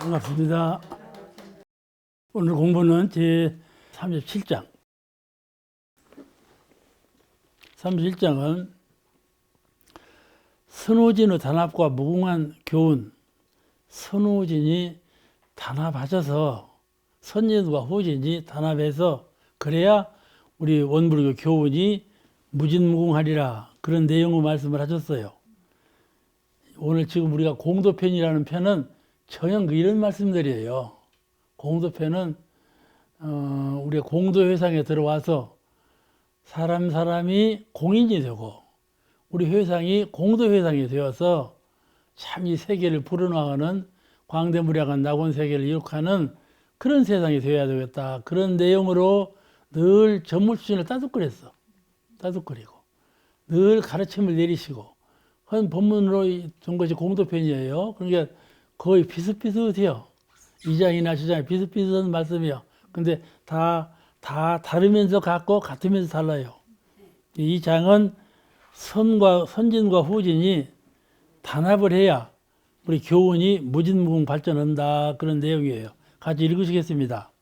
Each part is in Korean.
반갑습니다. 오늘 공부는 제 37장. 37장은 선호진의 단합과 무궁한 교훈, 선호진이 단합하셔서 선진과 후진이 단합해서 그래야 우리 원불교 교훈이 무진무궁하리라, 그런 내용의 말씀을 하셨어요. 오늘 지금 우리가 공도편이라는 편은 전혀 이런 말씀들이에요. 공도편은 우리가 공도회상에 들어와서 사람이 공인이 되고 우리 회상이 공도회상이 되어서 참 이 세계를 불어나가는 광대무량한 낙원세계를 이룩하는 그런 세상이 되어야 되겠다. 그런 내용으로 늘 전물수준을 따뜻거렸어. 따뜻거리고 늘 가르침을 내리시고 한 본문으로 준 것이 공도편이에요. 그러니까 거의 비슷비슷해요. 이 장이나 저 장이 비슷비슷한 말씀이요. 근데 다 다르면서 같고 같으면서 달라요. 이 장은 선진과 후진이 단합을 해야 우리 교훈이 무진무궁 발전한다, 그런 내용이에요. 같이 읽으시겠습니다.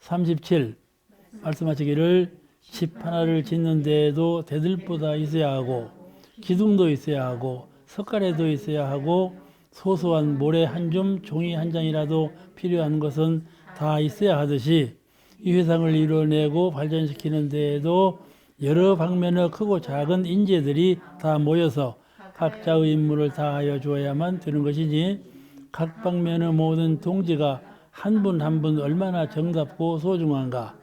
37 말씀하시기를 집 하나를 짓는 데에도 대들보다 있어야 하고 기둥도 있어야 하고 석가래도 있어야 하고 소소한 모래 한 줌 종이 한 장이라도 필요한 것은 다 있어야 하듯이 이 회상을 이뤄내고 발전시키는 데에도 여러 방면의 크고 작은 인재들이 다 모여서 각자의 임무를 다하여 주어야만 되는 것이니 각 방면의 모든 동지가 한 분 한 분 얼마나 정답고 소중한가.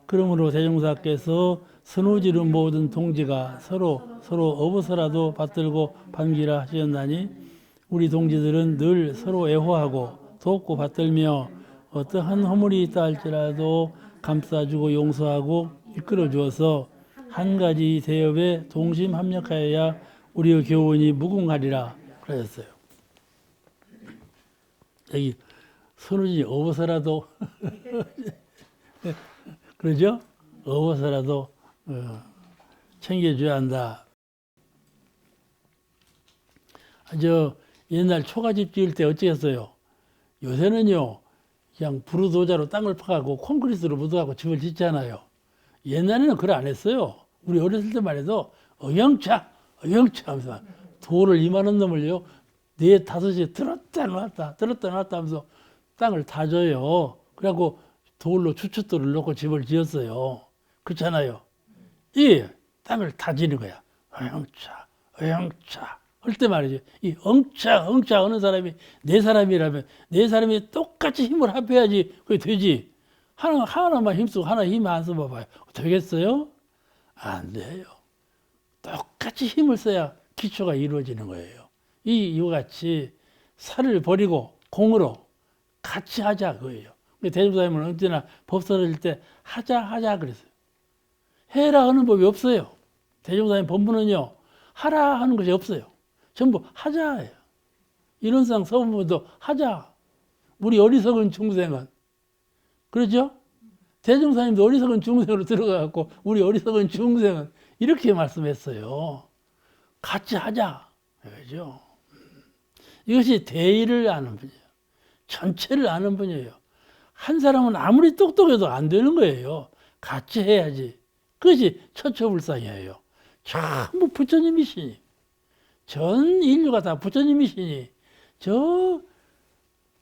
그러므로 대종사께서 선우지의 모든 동지가 서로 업어서라도 받들고 반기라 하셨나니 우리 동지들은 늘 서로 애호하고 돕고 받들며 어떠한 허물이 있다 할지라도 감싸주고 용서하고 이끌어 주어서 한 가지 대업에 동심 합력하여야 우리의 교훈이 무궁하리라 그러셨어요. 여기 선우진이 업어서라도 그러죠? 업어서라도 챙겨줘야 한다. 옛날 초가집 지을 때 어찌했어요? 요새는요, 그냥 부르도자로 땅을 파가고 콘크리트로 묻어가고 집을 짓잖아요. 옛날에는 그래 안 했어요. 우리 어렸을 때만 해도 어영차 하면서 돌을 이만한 놈을요, 4, 5시 들었다 놨다 하면서 땅을 다져요. 그래갖고 돌로 주춧돌을 넣고 집을 지었어요. 그렇잖아요. 이 땅을 다지는 거야. 어영차 할 때 말이죠. 이 엉차 하는 사람이 네 사람이라면 네 사람이 똑같이 힘을 합해야지 그게 되지. 하나만 힘쓰고 하나 힘 안 써봐봐요. 되겠어요? 안 돼요. 똑같이 힘을 써야 기초가 이루어지는 거예요. 이와 같이 살을 버리고 공으로 같이 하자 그거예요. 대종사님은 언제나 법 써질 때 하자 그랬어요. 해라 하는 법이 없어요. 대종사님 본부는요, 하라 하는 것이 없어요. 전부 하자예요. 인원상 서부도 하자. 우리 어리석은 중생은, 그렇죠? 대종사님도 어리석은 중생으로 들어가갖고 우리 어리석은 중생은 이렇게 말씀했어요. 같이 하자. 그죠? 이것이 대의를 아는 분이에요. 전체를 아는 분이에요. 한 사람은 아무리 똑똑해도 안 되는 거예요. 같이 해야지. 그것이 처처불상이에요. 전부 부처님이시니, 전 인류가 다 부처님이시니, 저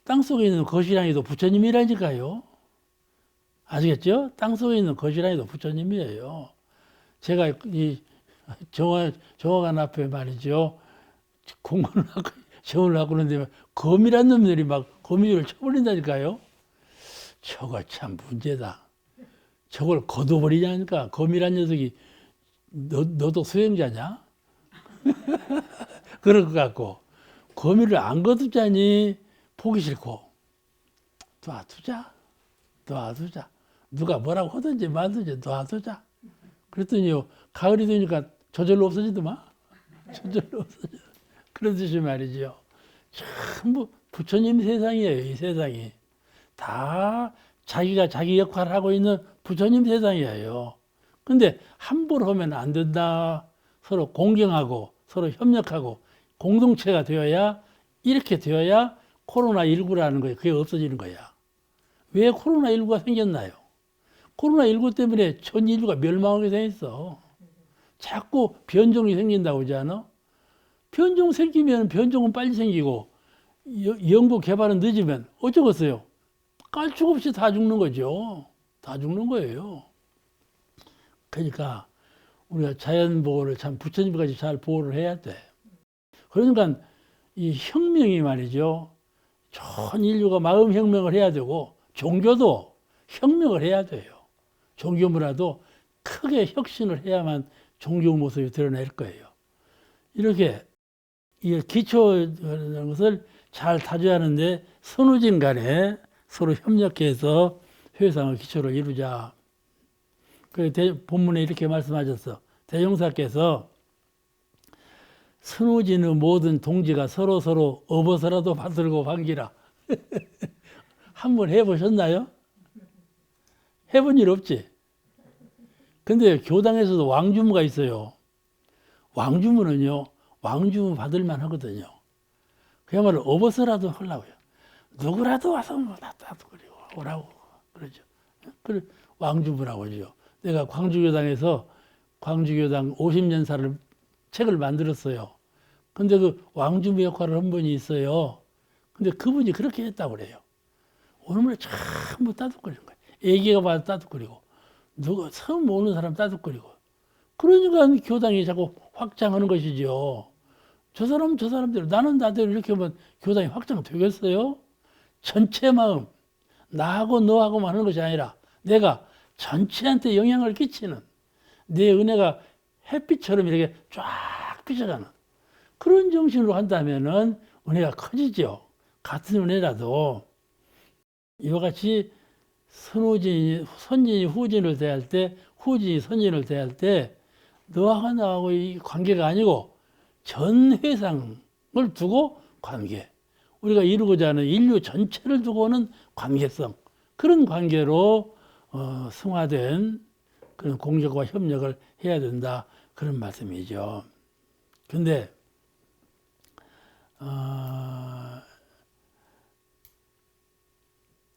땅속에 있는 거시랑이도 부처님이라니까요. 아시겠죠? 땅속에 있는 거시랑이도 부처님이에요. 제가 이 정화관 앞에 말이죠, 공부를 하고 시험을 하고 그러는데 거미란 놈들이 막 거미줄을 쳐버린다니까요. 저거 참 문제다. 저걸 거둬버리냐니까. 거미란 녀석이 너도 수행자냐? 그럴 것 같고, 거미를 안 거두자니 보기 싫고, 놔두자. 누가 뭐라고 하든지 말든지 놔두자. 그랬더니요, 가을이 되니까 저절로 없어지더만. 저절로 없어져. 그러듯이 말이죠. 전부 부처님 세상이에요, 이 세상이. 다 자기가 자기 역할을 하고 있는 부처님 세상이에요. 근데 함부로 하면 안 된다. 서로 공경하고 서로 협력하고 공동체가 되어야, 이렇게 되어야 코로나19라는 거예요. 그게 없어지는 거야. 왜 코로나19가 생겼나요? 코로나19 때문에 전 인류가 멸망하게 돼 있어. 자꾸 변종이 생긴다고 하지 않아? 변종 생기면 변종은 빨리 생기고 연구 개발은 늦으면 어쩌겠어요? 깔쭉 없이 다 죽는 거죠. 다 죽는 거예요. 그러니까 우리가 자연 보호를 참 부처님까지 잘 보호를 해야 돼. 그러니까 이 혁명이 말이죠. 전 인류가 마음 혁명을 해야 되고 종교도 혁명을 해야 돼요. 종교 문화도 크게 혁신을 해야만 종교 모습이 드러날 거예요. 이렇게 이 기초라는 것을 잘 다져야 하는데 선후진 간에 서로 협력해서 회상의 기초를 이루자. 본문에 이렇게 말씀하셨어. 대종사께서 선후진의 모든 동지가 서로 업어서라도 받들고 반기라. 한번 해보셨나요? 해본 일 없지? 근데 교당에서도 왕주무가 있어요. 왕주무는요, 왕주무 받을만 하거든요. 그야말로 업어서라도 하려고요. 누구라도 와서 나도 그리고 오라고 그러죠. 그 왕주무라고 하죠. 내가 광주교당에서 광주교당 50년사를 책을 만들었어요. 근데 그 왕주무 역할을 한 분이 있어요. 근데 그분이 그렇게 했다고 그래요. 오늘날 전부 따뜻거리는 거예요. 애기가 봐도 따뜻거리고, 누가 처음 오는 사람 따뜻거리고. 그러니까 교당이 자꾸 확장하는 것이죠. 저 사람대로, 나는 나대로 이렇게 하면 교당이 확장되겠어요? 전체 마음, 나하고 너하고만 하는 것이 아니라 내가 전체한테 영향을 끼치는 내 은혜가 햇빛처럼 이렇게 쫙 비쳐가는 그런 정신으로 한다면은 은혜가 커지죠. 같은 은혜라도 이와 같이 선진이 후진을 대할 때, 후진이 선진을 대할 때 너하고 나하고 이 관계가 아니고 전 회상을 두고 관계. 우리가 이루고자 하는 인류 전체를 두고는 관계성. 그런 관계로 승화된 그런 공적과 협력을 해야 된다. 그런 말씀이죠. 근데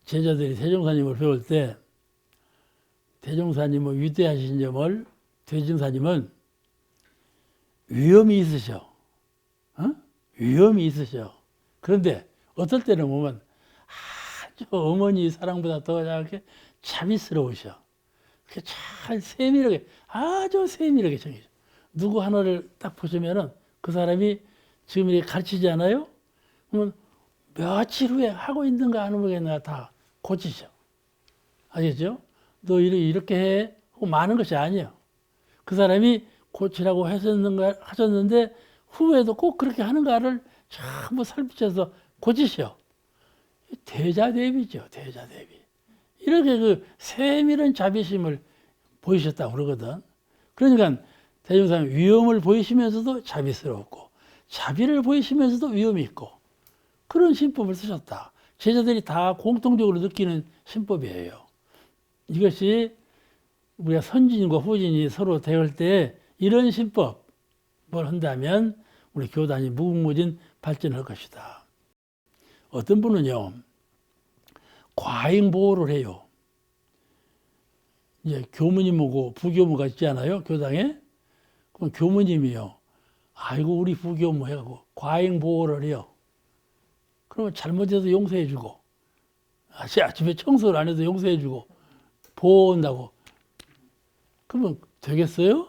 제자들이 대종사님을 배울 때 대종사님의 위대하신 점을 대종사님은 위험이 있으셔. 위험이 있으셔. 그런데 어떨 때는 보면 아주 어머니 사랑보다 더 이렇게 자비스러우셔. 잘 세밀하게, 아주 세밀하게 정해져. 누구 하나를 딱 보시면은 그 사람이 지금 이렇게 가르치지 않아요? 그러면 며칠 후에 하고 있는가 안 하는 가 다 고치셔. 알겠죠? 너 이렇게 해. 하고 많은 것이 아니에요. 그 사람이 고치라고 하셨는데 후에도 꼭 그렇게 하는가를 전부 살피셔서 고치셔. 대자대비죠. 대자대비. 이렇게 그 세밀한 자비심을 보이셨다고 그러거든. 그러니까 대종사님 위험을 보이시면서도 자비스럽고 자비를 보이시면서도 위험이 있고 그런 신법을 쓰셨다. 제자들이 다 공통적으로 느끼는 신법이에요. 이것이 우리가 선진과 후진이 서로 대할 때 이런 신법을 한다면 우리 교단이 무궁무진 발전할 것이다. 어떤 분은요, 과잉 보호를 해요. 이제 교무님하고 부교무가 있지 않아요? 교당에? 그럼 교무님이요. 아이고, 우리 부교무 해가지고 과잉 보호를 해요. 그러면 잘못해서 용서해주고, 아침에 청소를 안 해도 용서해주고, 보호한다고. 그러면 되겠어요?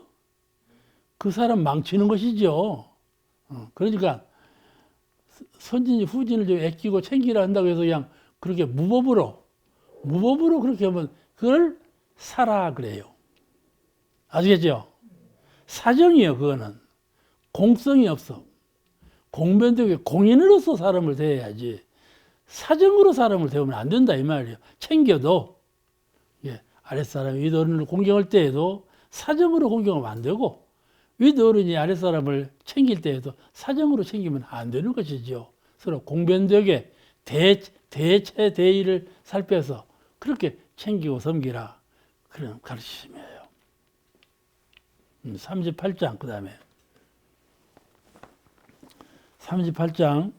그 사람 망치는 것이죠. 그러니까 선진이 후진을 좀 아끼고 챙기라 한다고 해서 그냥 그렇게 무법으로 그렇게 하면 그걸 사라 그래요. 아시겠죠? 사정이에요. 그거는 공성이 없어. 공변되게 공인으로서 사람을 대해야지 사정으로 사람을 대우면 안 된다 이 말이에요. 챙겨도 아랫사람이 윗어른을 공경할 때에도 사정으로 공경하면 안 되고 윗어른이 아랫사람을 챙길 때에도 사정으로 챙기면 안 되는 것이죠. 서로 공변되게 대체 대의를 살펴서 그렇게 챙기고 섬기라 그런 가르치심이에요. 38장 그 다음에 38장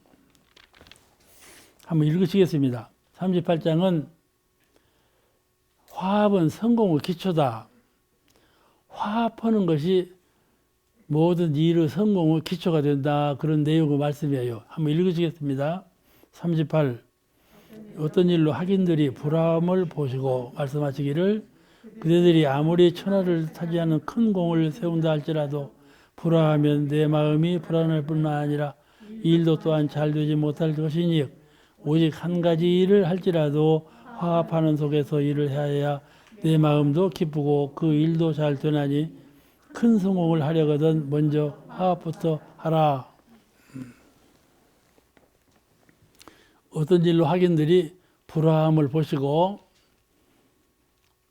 한번 읽으시겠습니다. 38장은 화합은 성공의 기초다. 화합하는 것이 모든 일의 성공의 기초가 된다. 그런 내용의 말씀이에요. 한번 읽으시겠습니다. 38. 어떤 일로 학인들이 불화함을 보시고 말씀하시기를 그대들이 아무리 천하를 차지하는 큰 공을 세운다 할지라도 불화하면 내 마음이 불안할 뿐만 아니라 이 일도 또한 잘 되지 못할 것이니 오직 한 가지 일을 할지라도 화합하는 속에서 일을 해야 내 마음도 기쁘고 그 일도 잘 되나니 큰 성공을 하려거든 먼저 화합부터 하라. 어떤 일로 학인들이 불화함을 보시고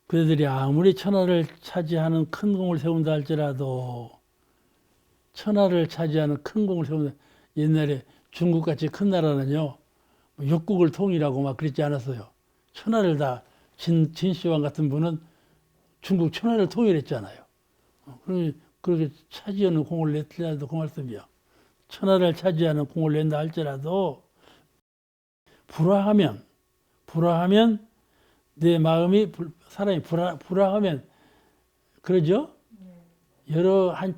그들이 아무리 천하를 차지하는 큰 공을 세운다 할지라도 천하를 차지하는 큰 공을 세운다. 옛날에 중국같이 큰 나라는요 6국을 통일하고 막 그랬지 않았어요. 천하를 다 진시황 같은 분은 중국 천하를 통일했잖아요. 그렇게 차지하는 공을 냈더라도 그 말씀이요. 천하를 차지하는 공을 낸다 할지라도 불화하면 내 마음이 사람이 불화하면 그러죠? 여러 한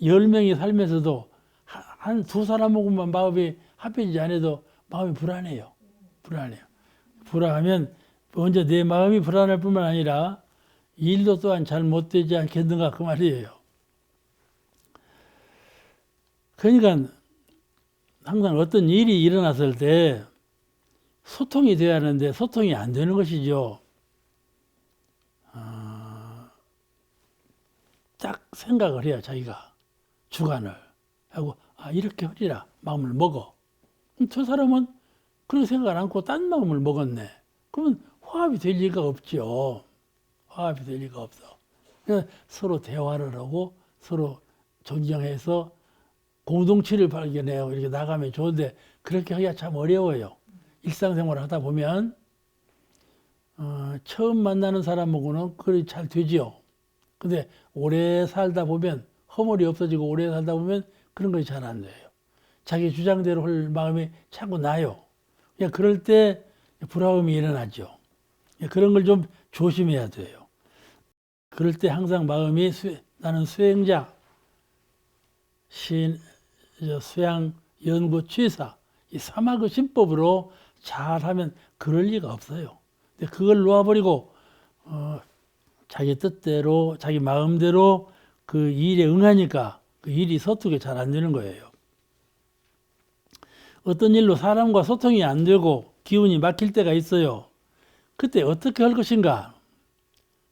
10명이 살면서도 한 두 사람하고만 마음이 합해지지 않아도 마음이 불안해요. 불안하면 먼저 내 마음이 불안할 뿐만 아니라 일도 또한 잘 못되지 않겠는가 그 말이에요. 그러니까 항상 어떤 일이 일어났을 때 소통이 돼야 하는데 소통이 안 되는 것이죠. 딱 생각을 해야 자기가 주관을 하고 이렇게 하리라 마음을 먹어. 그럼 저 사람은 그런 생각을 않고 딴 마음을 먹었네. 그러면 화합이 될 리가 없죠. 화합이 될 리가 없어. 그래서 서로 대화를 하고 서로 존경해서 공동체를 발견해요. 이렇게 나가면 좋은데 그렇게 하기가 참 어려워요. 일상생활을 하다 보면 처음 만나는 사람하고는 그리 잘 되지요. 근데 오래 살다 보면 허물이 없어지고 오래 살다 보면 그런 것이 잘 안 돼요. 자기 주장대로 할 마음이 자꾸 나요. 그냥 그럴 때 불화음이 일어나죠. 그런 걸 좀 조심해야 돼요. 그럴 때 항상 마음이 나는 수행자, 수양, 연구, 취사 이 사마그 신법으로 잘하면 그럴 리가 없어요. 근데 그걸 놓아버리고 자기 뜻대로 자기 마음대로 그 일에 응하니까 그 일이 서투게 잘 안 되는 거예요. 어떤 일로 사람과 소통이 안 되고 기운이 막힐 때가 있어요. 그때 어떻게 할 것인가?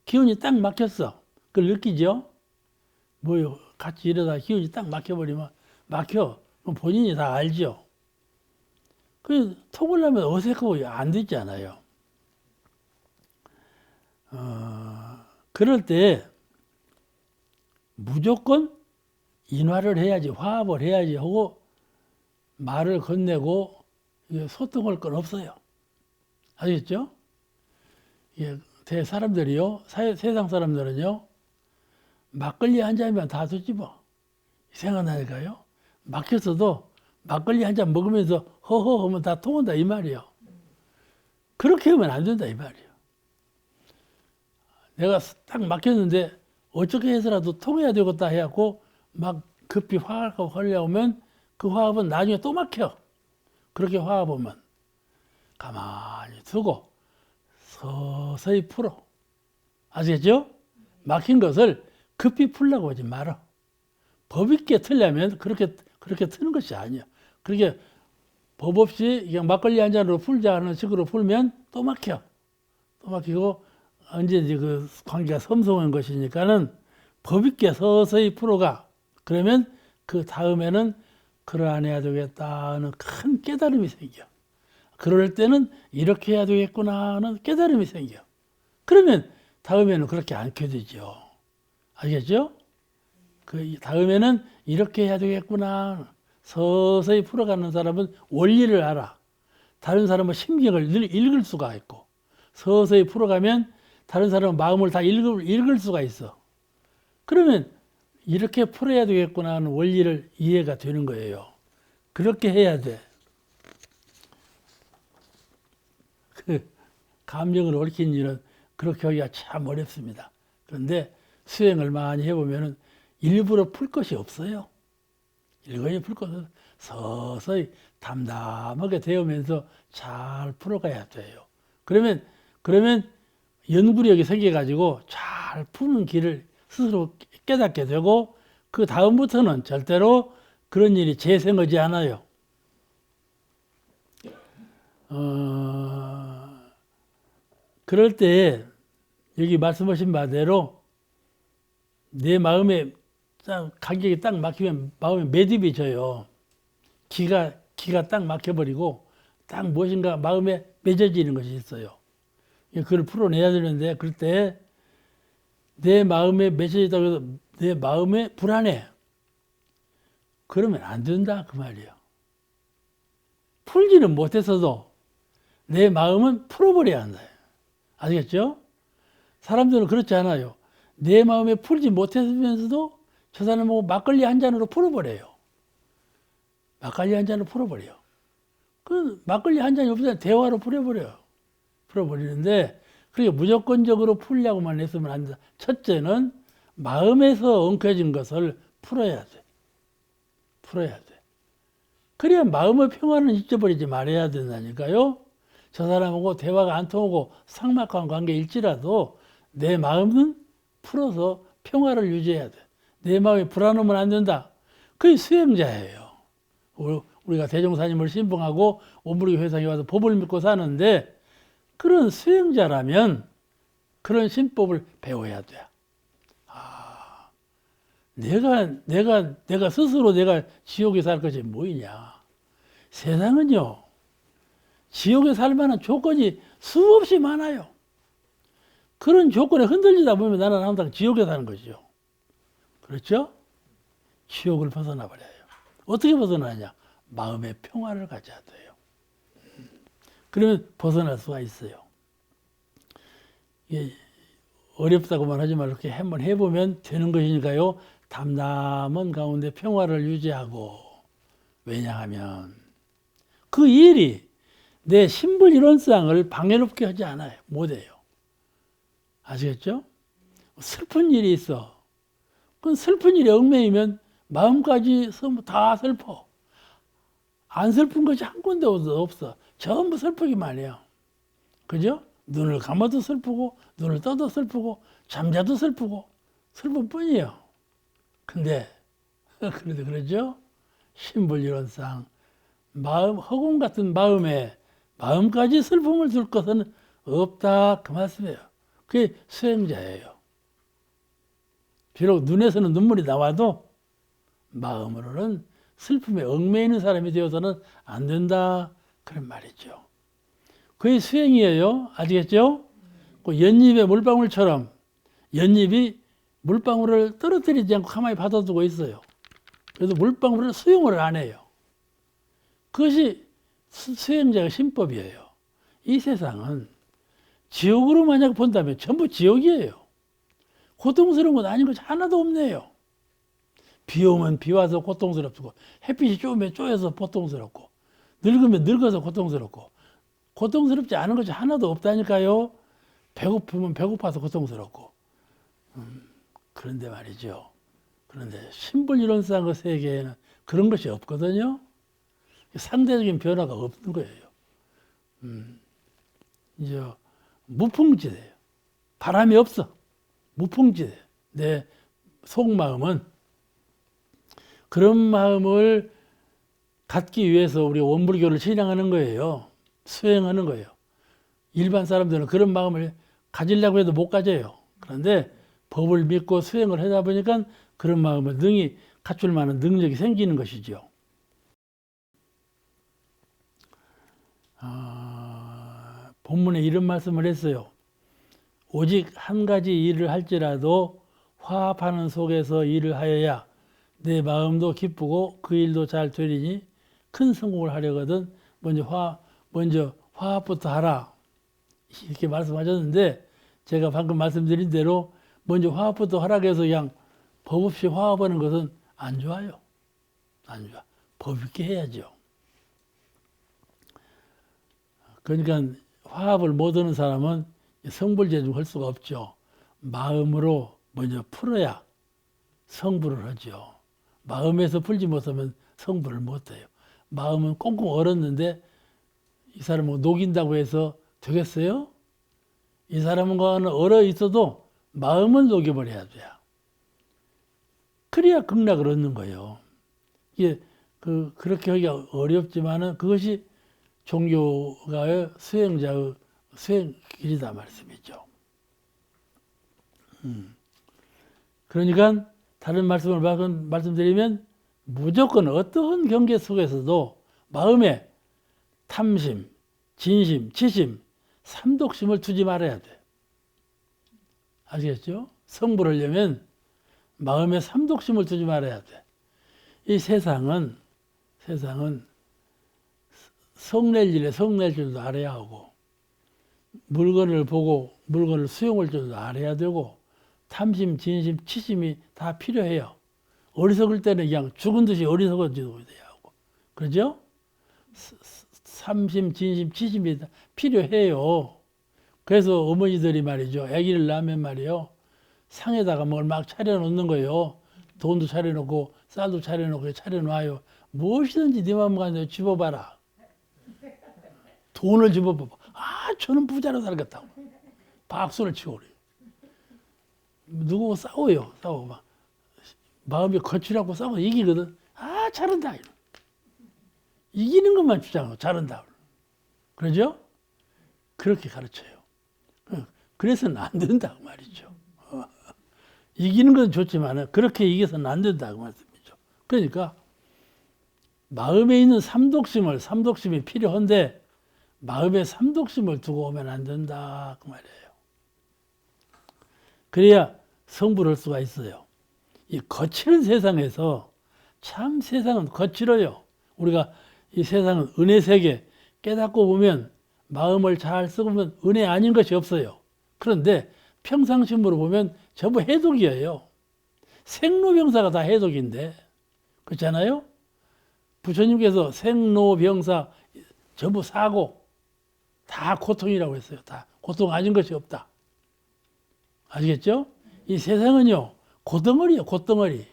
기운이 딱 막혔어. 그걸 느끼죠? 뭐요? 같이 이러다 기운이 딱 막혀버리면 막혀. 그럼 본인이 다 알죠? 그 톡을 하면 어색하고 안 되잖아요. 그럴 때 무조건 인화를 해야지, 화합을 해야지 하고 말을 건네고 소통할 건 없어요. 아시겠죠? 사람들이요, 세상 사람들은요, 막걸리 한 잔이면 다 뒤집어. 생각나니까요. 막혔어도 막걸리 한 잔 먹으면서 허허 하면 다 통한다 이 말이에요. 그렇게 하면 안 된다 이 말이에요. 내가 딱 막혔는데 어떻게 해서라도 통해야 되겠다 해갖고 막 급히 화합하고 하려면 그 화합은 나중에 또 막혀. 그렇게 화합하면 가만히 두고 서서히 풀어. 아시겠죠? 막힌 것을 급히 풀려고 하지 말아. 법 있게 틀려면 그렇게 트는 것이 아니야. 그렇게 법 없이 그냥 막걸리 한 잔으로 풀자 하는 식으로 풀면 또 막혀. 또 막히고 언제든지 그 관계가 섬성한 것이니까는 법 있게 서서히 풀어가. 그러면 그 다음에는 그러안 해야 되겠다 하는 큰 깨달음이 생겨. 그럴 때는 이렇게 해야 되겠구나 하는 깨달음이 생겨. 그러면 다음에는 그렇게 않게 되죠. 알겠죠? 그 다음에는 이렇게 해야 되겠구나. 서서히 풀어가는 사람은 원리를 알아. 다른 사람은 심경을 읽을 수가 있고 서서히 풀어가면 다른 사람은 마음을 다 읽을 수가 있어. 그러면 이렇게 풀어야 되겠구나 하는 원리를 이해가 되는 거예요. 그렇게 해야 돼. 그 감정을 얽힌 일은 그렇게 하기가 참 어렵습니다. 그런데 수행을 많이 해보면은 일부러 풀 것이 없어요. 일거에 풀 것은 서서히 담담하게 되어면서 잘 풀어가야 돼요. 그러면 연구력이 생겨가지고 잘 푸는 길을 스스로 깨닫게 되고, 그 다음부터는 절대로 그런 일이 재생하지 않아요. 그럴 때 여기 말씀하신 바대로 내 마음에 간격이 딱 막히면 마음에 매듭이 져요. 기가 딱 막혀버리고 딱 무엇인가 마음에 맺어지는 것이 있어요. 그걸 풀어내야 되는데, 그럴 때 내 마음에 맺어지다고 해서 내 마음에 불안해. 그러면 안 된다 그 말이에요. 풀지는 못했어도 내 마음은 풀어버려야 한다. 아시겠죠? 사람들은 그렇지 않아요. 내 마음에 풀지 못했으면서도 저 사람하고 막걸리 한 잔으로 풀어버려요. 막걸리 한 잔으로 풀어버려요. 그 막걸리 한 잔이 없으면 대화로 풀어버려요. 풀어버리는데, 그게 무조건적으로 풀려고만 했으면 안 된다. 첫째는 마음에서 엉켜진 것을 풀어야 돼. 풀어야 돼. 그래야 마음의 평화는 잊어버리지 말아야 된다니까요. 저 사람하고 대화가 안 통하고 삭막한 관계일지라도 내 마음은 풀어서 평화를 유지해야 돼. 내 마음이 불안하면 안 된다. 그게 수행자예요. 우리가 대종사님을 신봉하고 오므리 회상에 와서 법을 믿고 사는데, 그런 수행자라면 그런 신법을 배워야 돼. 내가 스스로 내가 지옥에 살 것이 뭐이냐. 세상은요, 지옥에 살 만한 조건이 수없이 많아요. 그런 조건에 흔들리다 보면 나는 항상 지옥에 사는 것이죠. 그렇죠? 지옥을 벗어나 버려요. 어떻게 벗어나냐? 마음의 평화를 가져야 돼요. 그러면 벗어날 수가 있어요. 어렵다고만 하지 말고 이렇게 한번 해보면 되는 것이니까요. 담담한 가운데 평화를 유지하고, 왜냐하면 그 일이 내 신불 이론상을 방해롭게 하지 않아요. 못해요. 아시겠죠? 슬픈 일이 있어. 그 슬픈 일에 얽매이면 마음까지 다 슬퍼. 안 슬픈 것이 한 군데도 없어. 전부 슬프기만 해요. 그죠? 눈을 감아도 슬프고, 눈을 떠도 슬프고, 잠자도 슬프고, 슬픈 뿐이에요. 근데 그러죠? 신불이론상 허공 같은 마음에 마음까지 슬픔을 줄 것은 없다 그 말씀이에요. 그게 수행자예요. 비록 눈에서는 눈물이 나와도 마음으로는 슬픔에 얽매이는 사람이 되어서는 안 된다 그런 말이죠. 그게 수행이에요. 아시겠죠? 그 연잎의 물방울처럼 연잎이 물방울을 떨어뜨리지 않고 가만히 받아두고 있어요. 그래서 물방울을 수용을 안 해요. 그것이 수행자의 신법이에요. 이 세상은 지옥으로 만약 본다면 전부 지옥이에요. 고통스러운 건 아닌 것이 하나도 없네요. 비 오면 비 와서 고통스럽고, 햇빛이 쪼면 쪼여서 고통스럽고, 늙으면 늙어서 고통스럽고, 고통스럽지 않은 것이 하나도 없다니까요. 배고프면 배고파서 고통스럽고. 그런데 말이죠. 그런데 신불이론상 세계에는 그런 것이 없거든요. 상대적인 변화가 없는 거예요. 이제 무풍지대예요. 바람이 없어. 무풍지대. 내 속마음은 그런 마음을 갖기 위해서 우리 원불교를 신앙하는 거예요. 수행하는 거예요. 일반 사람들은 그런 마음을 가지려고 해도 못 가져요. 그런데 법을 믿고 수행을 하다 보니까 그런 마음을 능히 갖출 만한 능력이 생기는 것이죠. 본문에 이런 말씀을 했어요. 오직 한 가지 일을 할지라도 화합하는 속에서 일을 하여야 내 마음도 기쁘고 그 일도 잘 되리니 큰 성공을 하려거든 먼저 화합부터 하라. 이렇게 말씀하셨는데, 제가 방금 말씀드린 대로 먼저 화합부터 하라고 해서 그냥 법 없이 화합하는 것은 안 좋아요. 안 좋아. 법 있게 해야죠. 그러니까 화합을 못하는 사람은 성불재중할 수가 없죠. 마음으로 먼저 풀어야 성불을 하죠. 마음에서 풀지 못하면 성불을 못해요. 마음은 꽁꽁 얼었는데 이 사람은 녹인다고 해서 되겠어요? 이 사람과는 얼어 있어도 마음은 녹여버려야 돼요. 그래야 극락을 얻는 거예요. 이게 그렇게 하기가 어렵지만은 그것이 종교가의 수행자의 수행길이다 말씀이죠. 그러니까 다른 말씀을 말씀드리면 무조건 어떠한 경계 속에서도 마음에 탐심, 진심, 치심, 삼독심을 두지 말아야 돼. 아시겠죠? 성불하려면 마음에 삼독심을 두지 말아야 돼. 이 세상은 성낼 일에 성낼 줄도 알아야 하고, 물건을 보고 물건을 수용할 줄도 알아야 되고, 탐심, 진심, 치심이 다 필요해요. 어리석을 때는 그냥 죽은 듯이 어리석어지도 돼야 하고, 그러죠? 삼심, 진심, 치심이 다 필요해요. 그래서 어머니들이 말이죠, 아기를 낳으면 말이요, 상에다가 뭘 막 차려놓는 거예요. 돈도 차려놓고 쌀도 차려놓고 차려놔요. 무엇이든지 네 마음 가서 집어봐라. 돈을 집어봐봐. 아, 저는 부자로 살겠다고. 박수를 치고 그래요. 누구고 싸워요. 싸워. 막. 마음이 거칠하고 싸워. 이기거든. 아, 잘한다. 이기는 것만 주장하고 잘한다. 그러죠? 그렇게 가르쳐요. 그래서는 안 된다고 말이죠. 이기는 건 좋지만 그렇게 이겨서는 안 된다고 말씀이죠. 그러니까 마음에 있는 삼독심이 필요한데 마음에 삼독심을 두고 오면 안 된다 그 말이에요. 그래야 성불할 수가 있어요. 이 거칠은 세상에서 참 세상은 거칠어요. 우리가 이 세상은 은혜 세계 깨닫고 보면 마음을 잘 쓰면 은혜 아닌 것이 없어요. 그런데 평상심으로 보면 전부 해독이에요. 생로병사가 다 해독인데 그렇잖아요. 부처님께서 생로병사 전부 사고 다 고통이라고 했어요. 다 고통 아닌 것이 없다. 아시겠죠? 이 세상은요 고덩어리예요. 고덩어리.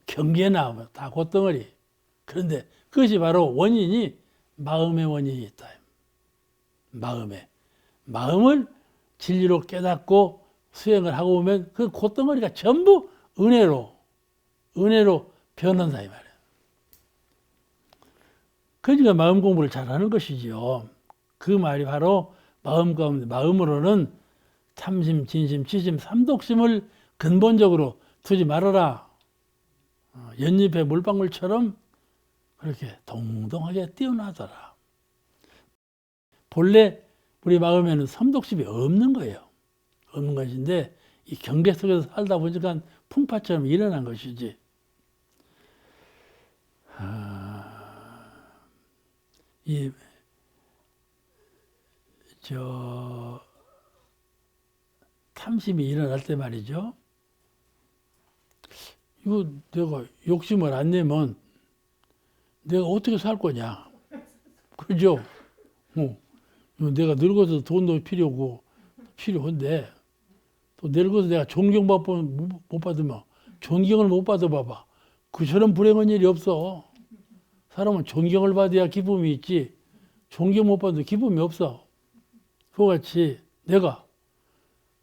경계나 다 고덩어리. 그런데 그것이 바로 원인이 마음의 원인이 있다. 마음을 진리로 깨닫고 수행을 하고 보면 그 콧덩어리가 전부 은혜로 변한다 이 말이에요. 그러니까 마음 공부를 잘하는 것이지요. 그 말이 바로 마음 가운데 마음으로는 탐심, 진심, 치심, 삼독심을 근본적으로 두지 말아라. 연잎에 물방울처럼 그렇게 동동하게 뛰어나더라. 본래 우리 마음에는 삼독심이 없는 거예요. 없는 것인데 이 경계 속에서 살다 보니까 풍파처럼 일어난 것이지. 탐심이 일어날 때 말이죠. 이거 내가 욕심을 안 내면 내가 어떻게 살 거냐. 그죠? 내가 늙어서 돈도 필요한데 또 늙어서 내가 존경 못 받으면 존경을 못 받아봐봐. 그처럼 불행한 일이 없어. 사람은 존경을 받아야 기쁨이 있지. 존경 못 받아도 기쁨이 없어. 그와 같이 내가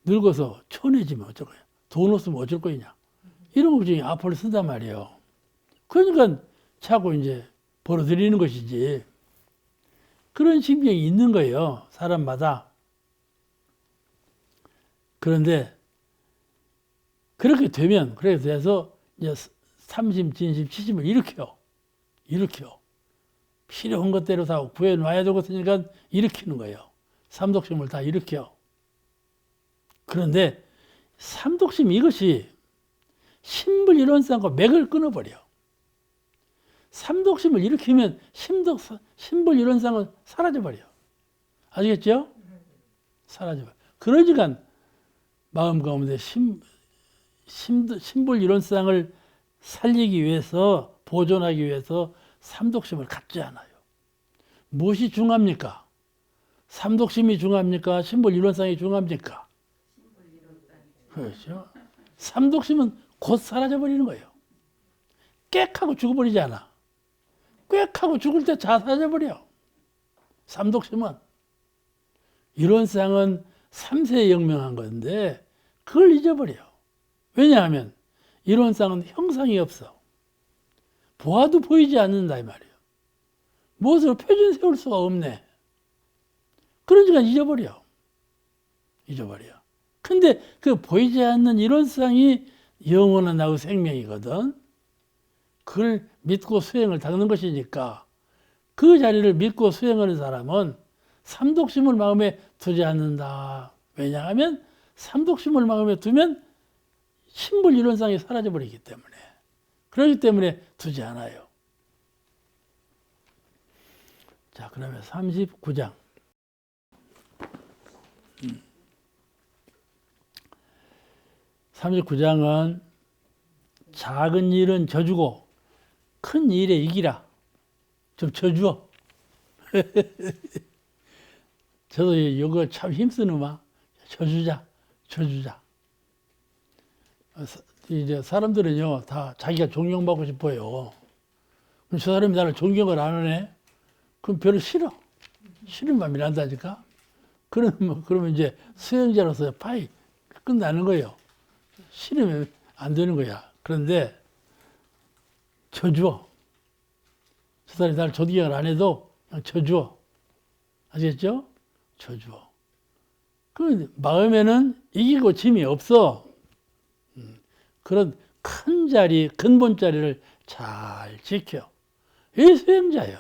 늙어서 천해지면 어쩔 거야. 돈 없으면 어쩔 거냐. 이런 걱정이 앞으로 쓴단 말이에요. 그러니까 자꾸 이제 벌어들이는 것이지. 그런 심경이 있는 거예요. 사람마다. 그런데 그렇게 되면 그래서 이제 삼심, 진심, 치심을 일으켜. 필요한 것대로 다 구해놔야 되고 그러니까 일으키는 거예요. 삼독심을 다 일으켜. 그런데 삼독심 이것이 신불이론상과 맥을 끊어버려. 삼독심을 일으키면 신불이론상은 사라져버려. 아시겠죠? 사라져버려. 그러니까 마음 가운데 신불이론상을 살리기 위해서 보존하기 위해서 삼독심을 갖지 않아요. 무엇이 중요합니까? 삼독심이 중요합니까? 신불이론상이 중요합니까? 그렇죠. 삼독심은 곧 사라져버리는 거예요. 꽥 하고 죽어버리지 않아. 꽥 하고 죽을 때 사라져버려. 삼독심은. 이론상은 3세에 영명한 건데 그걸 잊어버려. 왜냐하면 이론상은 형상이 없어. 보아도 보이지 않는다 이 말이에요. 무엇으로 표준 세울 수가 없네. 그러니까 잊어버려. 잊어버려. 근데 그 보이지 않는 이론상이 영원한 나의 생명이거든. 그걸 믿고 수행을 닦는 것이니까 그 자리를 믿고 수행하는 사람은 삼독심을 마음에 두지 않는다. 왜냐하면 삼독심을 마음에 두면 신불 이론상이 사라져버리기 때문에. 그렇기 때문에 두지 않아요. 자, 그러면 39장. 39장은 작은 일은 져주고 큰 일에 이기라. 좀 져주어. 저도 이거 참 힘쓰는 마. 져주자. 이제 사람들은요, 다 자기가 존경받고 싶어요. 그럼 저 사람이 나를 존경을 안 하네? 그럼 별로 싫어. 싫은 마음이 난다니까? 그러면 이제 수행자로서 파이 끝나는 거예요. 싫으면 안 되는 거야. 그런데 져주어. 저 사람이 나를 존경을 안 해도 그냥 져주어. 아시겠죠? 져주어. 그 마음에는 이기고 짐이 없어. 그런 큰 자리, 근본 자리를 잘 지켜. 이 수행자예요.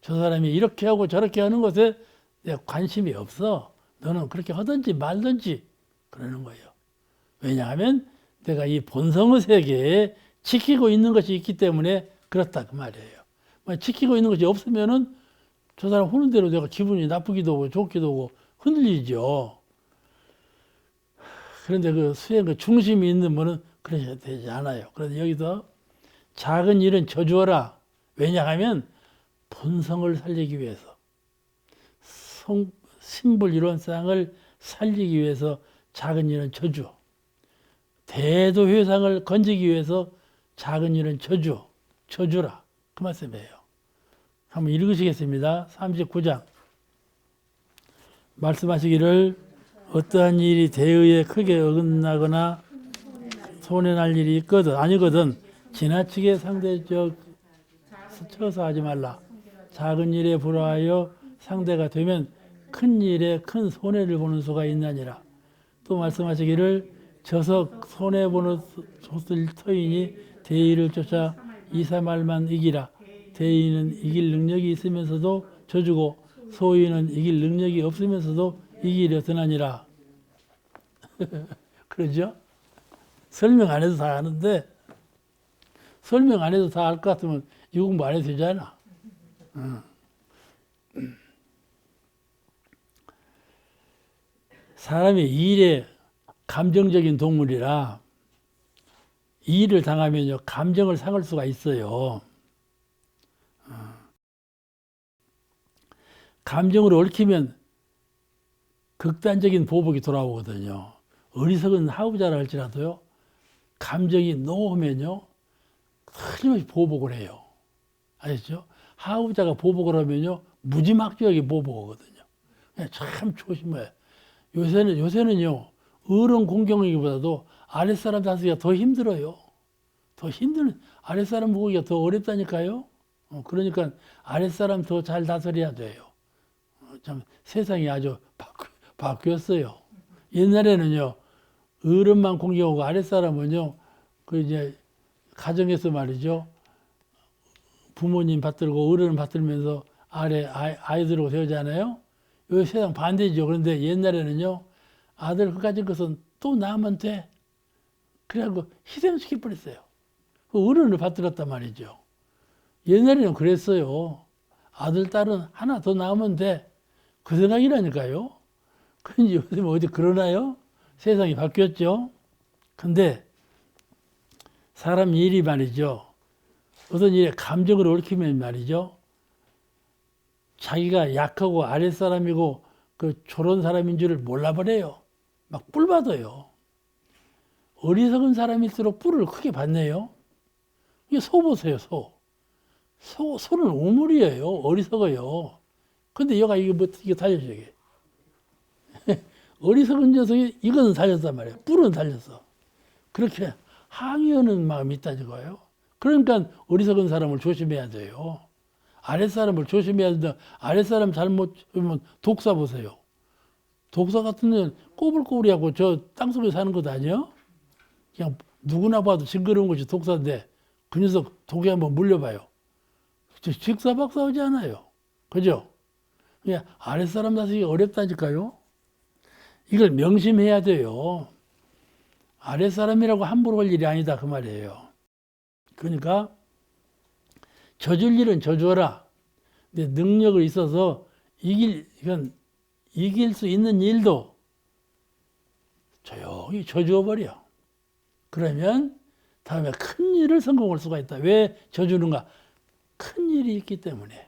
저 사람이 이렇게 하고 저렇게 하는 것에 내가 관심이 없어. 너는 그렇게 하든지 말든지 그러는 거예요. 왜냐하면 내가 이 본성의 세계에 지키고 있는 것이 있기 때문에 그렇다 그 말이에요. 지키고 있는 것이 없으면은 저 사람 하는 대로 내가 기분이 나쁘기도 하고 좋기도 하고 흔들리죠. 그런데 그 수행 그 중심이 있는 분은 그러셔야 되지 않아요. 그런데 여기서 작은 일은 져주어라. 왜냐하면 본성을 살리기 위해서, 신불 이론상을 살리기 위해서 작은 일은 져주어. 대도회상을 건지기 위해서 작은 일은 져주라. 그 말씀이에요. 한번 읽으시겠습니다. 39장. 말씀하시기를 어떠한 일이 대의에 크게 어긋나거나 손해날 일이 있거든 아니거든 지나치게 상대적 쳐서 하지 말라. 작은 일에 불화하여 상대가 되면 큰 일에 큰 손해를 보는 수가 있나니라. 또 말씀하시기를 져서 손해보는 터이니 대의를 쫓아 이사말만 이기라. 대의는 이길 능력이 있으면서도 져주고 소위는 이길 능력이 없으면서도 이기려 드나니라. 그러죠? 설명 안 해도 다 아는데 설명 안 해도 다 알 것 같으면 이 공부 안 해도 되잖아. 사람이 일에 감정적인 동물이라 일을 당하면요 감정을 상할 수가 있어요. 감정을 얽히면 극단적인 보복이 돌아오거든요. 어리석은 하부자라 할지라도요 감정이 놓으면요 틀림없이 보복을 해요. 아시죠? 하부자가 보복을 하면요 무지막지하게 보복하거든요. 참 조심해요. 요새는요 어른 공경하기보다도 아랫사람 다스리기가 더 힘들어요. 더 힘든 아랫사람 보기가 더 어렵다니까요. 그러니까 아랫사람 더 잘 다스려야 돼요. 참 세상이 아주 바뀌었어요. 옛날에는요 어른만 공경하고 아랫사람은요 그 이제 가정에서 말이죠 부모님 받들고 어른을 받들면서 아래 아이들하고 되잖아요. 요 세상 반대죠. 그런데 옛날에는요 아들 그 가진 것은 또 나면 돼. 그래갖고 희생시켜 버렸어요. 그 어른을 받들었단 말이죠. 옛날에는 그랬어요. 아들 딸은 하나 더 낳으면 돼. 그 생각이라니까요. 그런데 요즘 어디 그러나요? 세상이 바뀌었죠. 근데 사람 일이 말이죠. 어떤 일에 감정을 얽히면 말이죠. 자기가 약하고 아랫사람이고 그 저런 사람인 줄을 몰라버려요. 막 뿔 받아요. 어리석은 사람일수록 뿔을 크게 받네요. 이게 소 보세요, 소. 소는 우물이에요. 어리석어요. 근데 얘가 이게 뭐, 이게 달려져, 이게. 어리석은 녀석이 이거는 달렸단 말이에요. 뿔은 달렸어. 그렇게 항의하는 마음이 있다는 거예요. 그러니까 어리석은 사람을 조심해야 돼요. 아랫사람을 조심해야 된다. 아랫사람 잘못하면 독사 보세요. 독사 같은 데는 꼬불꼬불이하고 저 땅속에 사는 것 아니야? 그냥 누구나 봐도 징그러운 것이 독사인데 그 녀석 독에 한번 물려봐요. 직사박사하지 않아요. 그죠? 그냥 아랫사람 다스리기 어렵다니까요. 이걸 명심해야 돼요. 아랫사람이라고 함부로 할 일이 아니다 그 말이에요. 그러니까 져줄 일은 져줘라. 근데 능력을 있어서 이건 이길 수 있는 일도 조용히 져주어버려. 그러면 다음에 큰 일을 성공할 수가 있다. 왜 져주는가? 큰 일이 있기 때문에.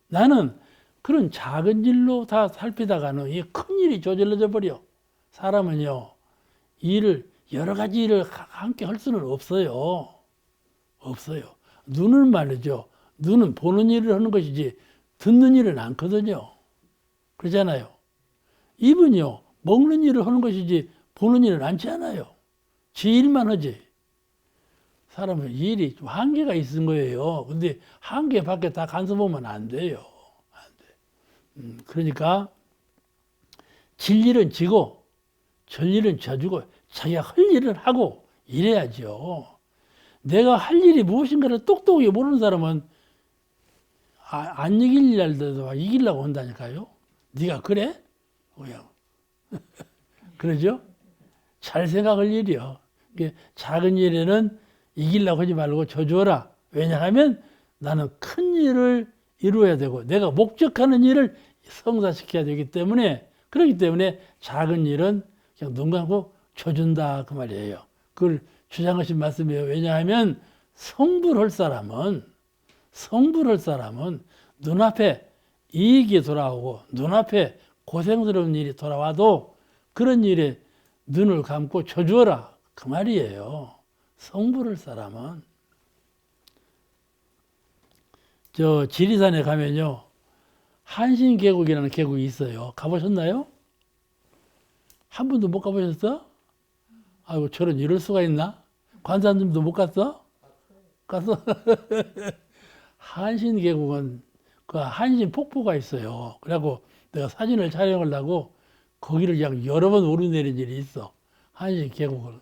나는 그런 작은 일로 다 살피다가는 이 큰 일이 저질러져 버려. 사람은요, 여러 가지 일을 함께 할 수는 없어요. 없어요. 눈은 말이죠. 눈은 보는 일을 하는 것이지 듣는 일은 않거든요. 그러잖아요. 입은요, 먹는 일을 하는 것이지 보는 일은 않지 않아요. 지 일만 하지. 사람은 일이 좀 한계가 있는 거예요. 근데 한계 밖에 다 간섭하면 안 돼요. 안 돼. 그러니까 질 일은 지고 절 일은 져주고 자기가 할 일을 하고 이래야죠. 내가 할 일이 무엇인가를 똑똑하게 모르는 사람은 안 이길 날도 이기려고 한다니까요. 네가 그래? 그냥 그러죠? 잘 생각할 일이요. 작은 일에는 이기려고 하지 말고 져줘라. 왜냐하면 나는 큰 일을 이루어야 되고 내가 목적하는 일을 성사시켜야 되기 때문에 그렇기 때문에 작은 일은 그냥 눈 감고 져준다 그 말이에요. 그걸 주장하신 말씀이에요. 왜냐하면 성불할 사람은 눈앞에 이익이 돌아오고 눈앞에 고생스러운 일이 돌아와도 그런 일에 눈을 감고 져주어라 그 말이에요. 성불할 사람은. 저 지리산에 가면요, 한신계곡이라는 계곡이 있어요. 가보셨나요? 한 번도 못 가보셨어? 아이고, 저런 이럴 수가 있나? 관사님도 못 갔어? 갔어? 한신계곡은 그 한신 폭포가 있어요. 그래갖고 내가 사진을 촬영하려고 거기를 그냥 여러 번 오르내린 일이 있어. 한신계곡을.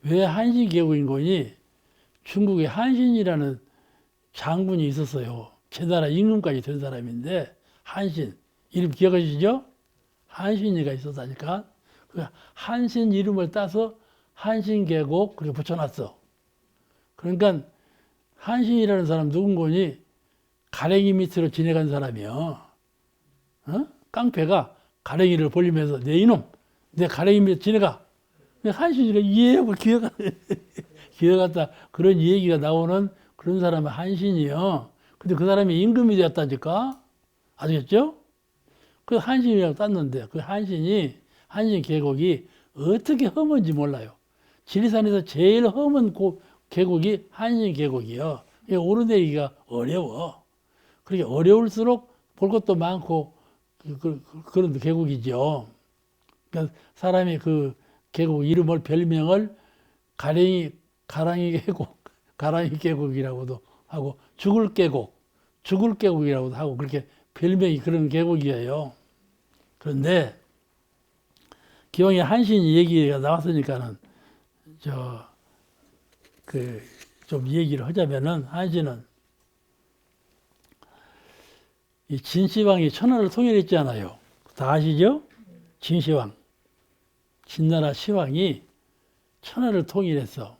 왜 한신계곡인 거니? 중국에 한신이라는 장군이 있었어요. 제 나라 임금까지 된 사람인데 한신. 이름 기억하시죠? 한신이가 있었다니까. 그 한신 이름을 따서 한신계곡 그렇게 붙여놨어. 그러니까 한신이라는 사람 누군 거니? 가랭이 밑으로 지내간 사람이요. 어? 깡패가 가랭이를 벌리면서 내 이놈, 내 가랭이 밑에 지내가. 한신이가 이해하고 기어갔다. 그런 얘기가 나오는 그런 사람이 한신이요. 근데 그 사람이 임금이 되었다니까? 아시겠죠? 그 한신이라고 땄는데 그 한신 계곡이 어떻게 험한지 몰라요. 지리산에서 제일 험한 계곡이 한신 계곡이요. 오르내리기가 어려워. 그렇게 어려울수록 볼 것도 많고 그런 계곡이죠. 그러니까 사람이 그 계곡 이름을 별명을 가랑이 계곡이라고도 하고 죽을 계곡이라고도 하고 그렇게 별명이 그런 계곡이에요. 그런데 기왕에 한신 얘기가 나왔으니까는 좀 얘기를 하자면은 한신은 이 진시황이 천하를 통일했잖아요. 다 아시죠? 진시황. 진나라 시황이 천하를 통일했어.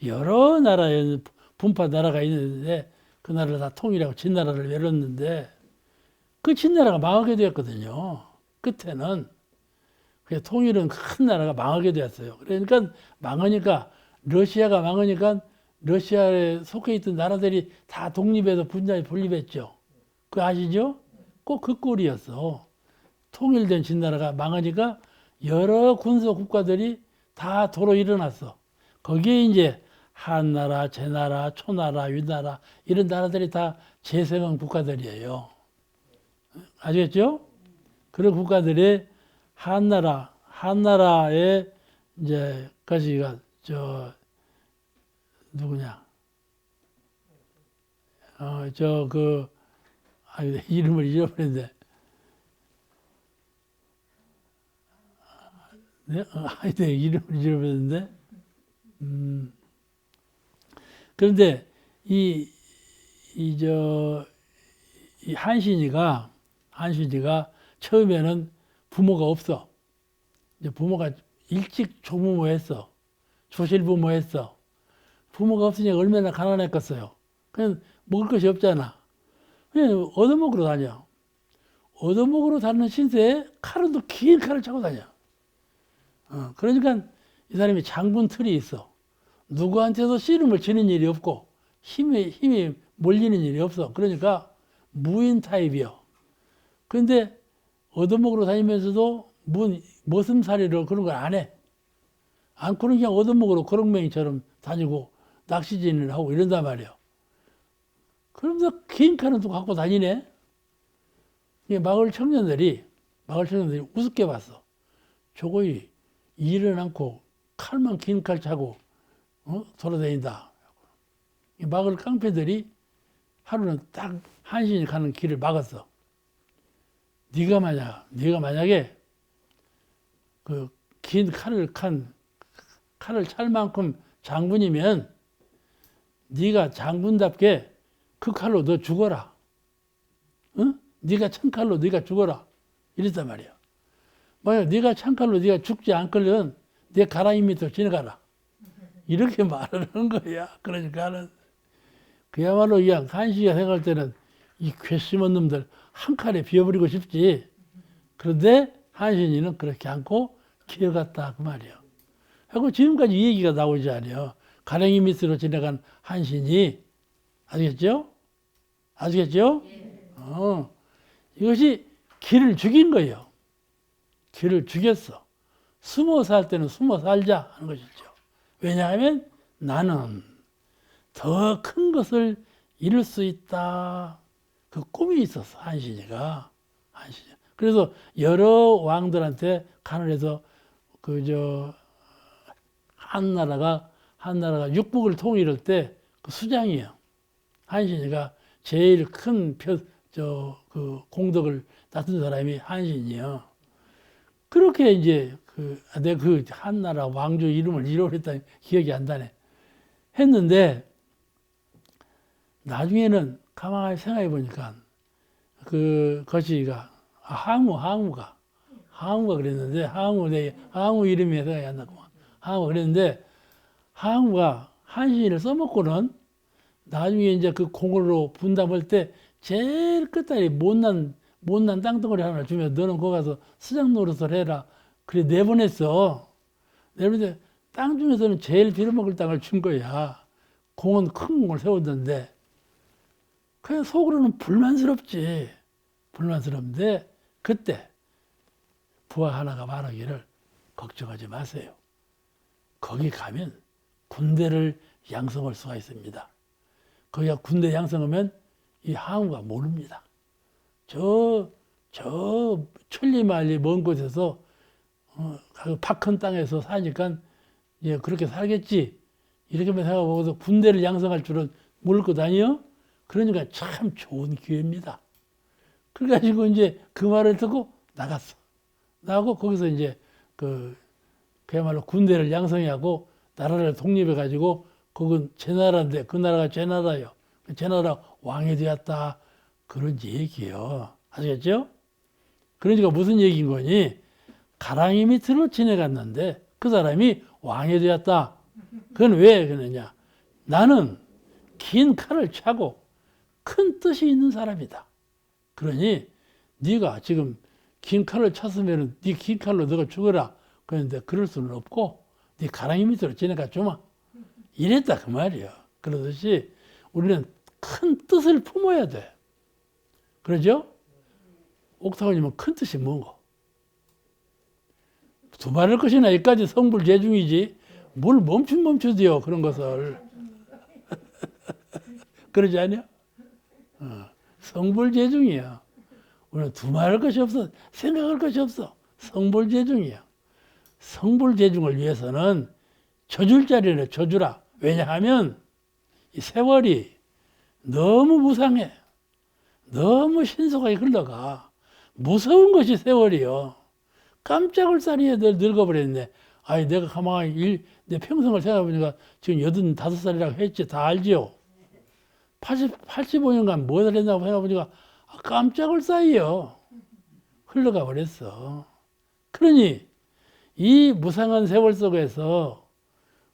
여러 나라에 분파 나라가 있는데 그 나라를 다 통일하고 진나라를 열었는데 그 진나라가 망하게 되었거든요. 끝에는. 통일은 큰 나라가 망하게 되었어요. 그러니까 망하니까 러시아가 망하니까 러시아에 속해 있던 나라들이 다 독립해서 분열이 분립했죠. 그거 아시죠? 꼭 그 꼴이었어. 통일된 진나라가 망하니까 여러 군소 국가들이 다 도로 일어났어. 거기에 이제 한나라, 제나라, 초나라, 위나라 이런 나라들이 다 재생한 국가들이에요. 아시겠죠? 그런 국가들이 한나라의 이제 가지가 누구냐? 이름을 잃어버렸는데. 네? 네, 이름을 잃어버렸는데. 그런데 이 한신이가 처음에는 부모가 없어. 이제 부모가 일찍 조부모했어. 조실부모했어. 부모가 없으니까 얼마나 가난했겠어요. 그냥 먹을 것이 없잖아. 그냥 얻어먹으러 다녀. 얻어먹으러 다니는 신세에 칼은 또 긴 칼을 차고 다녀. 그러니까 이 사람이 장군 틀이 있어. 누구한테도 씨름을 지는 일이 없고 힘이 몰리는 일이 없어. 그러니까 무인 타입이요. 그런데 얻어먹으러 다니면서도 머슴살이를 그런 걸 안 해. 않고는 그냥 얻어먹으러 거렁맹이처럼 다니고 낚시진을 하고 이런단 말이에요. 그러면서 긴 칼은 또 갖고 다니네. 마을 청년들이 우습게 봤어. 저거이 일은 않고 칼만 긴 칼 차고 돌아다닌다. 마을 깡패들이 하루는 딱 한신이 가는 길을 막았어. 네가 만약에 그 긴 칼을 찰 만큼 장군이면 네가 장군답게 그 칼로 너 죽어라. 응? 네가 창칼로 네가 죽어라. 이랬단 말이야. 만약 네가 창칼로 네가 죽지 않거든 내 가랑이 밑으로 지나가라. 이렇게 말을 하는 거야. 그러니까는 그야말로 이 한시가 생각할 때는 이 괘씸한 놈들 한 칼에 비워버리고 싶지. 그런데 한신이는 그렇게 않고 기어갔다 그 말이에요. 하고 지금까지 이 얘기가 나오지 않아요. 가랭이 밑으로 지나간 한신이 아시겠죠? 아시겠죠? 이것이 길을 죽인 거예요. 길을 죽였어. 숨어 살 때는 숨어 살자 하는 것이죠. 왜냐하면 나는 더 큰 것을 이룰 수 있다. 그 꿈이 있었어, 한신이가. 그래서 여러 왕들한테 간을 해서 한나라가 육국을 통일할 때 그 수장이에요. 한신이가 제일 큰 공덕을 다툰 사람이 한신이에요. 그렇게 이제 내가 그 한나라 왕조 이름을 잃어버렸다니 기억이 안 나네. 했는데 나중에는 가만히 생각해 보니까 거시가 항우가 그랬는데 항우 이름이 생각이 안 나고 항우가 그랬는데 항우가 한신을 써먹고는 나중에 이제 그 공으로 분담할 때 제일 끝다리 못난 땅덩어리 하나 주면 너는 거기 가서 수장 노릇을 해라. 그래 내보냈어. 내보냈는데 땅 중에서는 제일 빌어먹을 땅을 준 거야. 공은 큰 공을 세웠는데 그냥 속으로는 불만스럽지. 불만스럽는데 그때 부하 하나가 말하기를 걱정하지 마세요. 거기 가면 군대를 양성할 수가 있습니다. 거기가 군대 양성하면 이 항우가 모릅니다. 저 천리만리 먼 곳에서 박한 땅에서 사니까 예, 그렇게 살겠지. 이렇게만 생각하고서 군대를 양성할 줄은 모를 것 아니요? 그러니까 참 좋은 기회입니다. 그래가지고 이제 그 말을 듣고 나갔어. 나가고 거기서 이제 그야말로 군대를 양성하고 나라를 독립해가지고 그건 제 나라인데 그 나라가 제 나라요. 제 나라 왕이 되었다. 그런 얘기예요. 아시겠죠? 그러니까 무슨 얘기인 거니? 가랑이 밑으로 지내갔는데 그 사람이 왕이 되었다. 그건 왜 그러냐? 나는 긴 칼을 차고 큰 뜻이 있는 사람이다. 그러니 네가 지금 긴 칼을 찼으면 네 긴 칼로 너가 죽어라. 그런데 그럴 수는 없고 네 가랑이 밑으로 지내가 주마. 이랬다 그 말이야. 그러듯이 우리는 큰 뜻을 품어야 돼. 그러죠? 옥타곤이면 큰 뜻이 뭔고? 두말할 것이나 여기까지 성불재중이지 뭘 멈춘디요 그런 것을. 그러지 않냐? 성불재중이야. 우리는 두말할 것이 없어. 생각할 것이 없어. 성불재중이야. 성불재중을 위해서는 져줄 자리를 져주라. 왜냐하면 이 세월이 너무 무상해. 너무 신속하게 흘러가. 무서운 것이 세월이요. 깜짝을 사이에 늙어버렸네. 아니, 내가 가만히 내 평생을 생각해보니까 지금 85살이라고 했지. 다 알지요? 85년간 무엇을 했냐고 생각해보니까 깜짝을 사이요. 흘러가 버렸어. 그러니 이 무상한 세월 속에서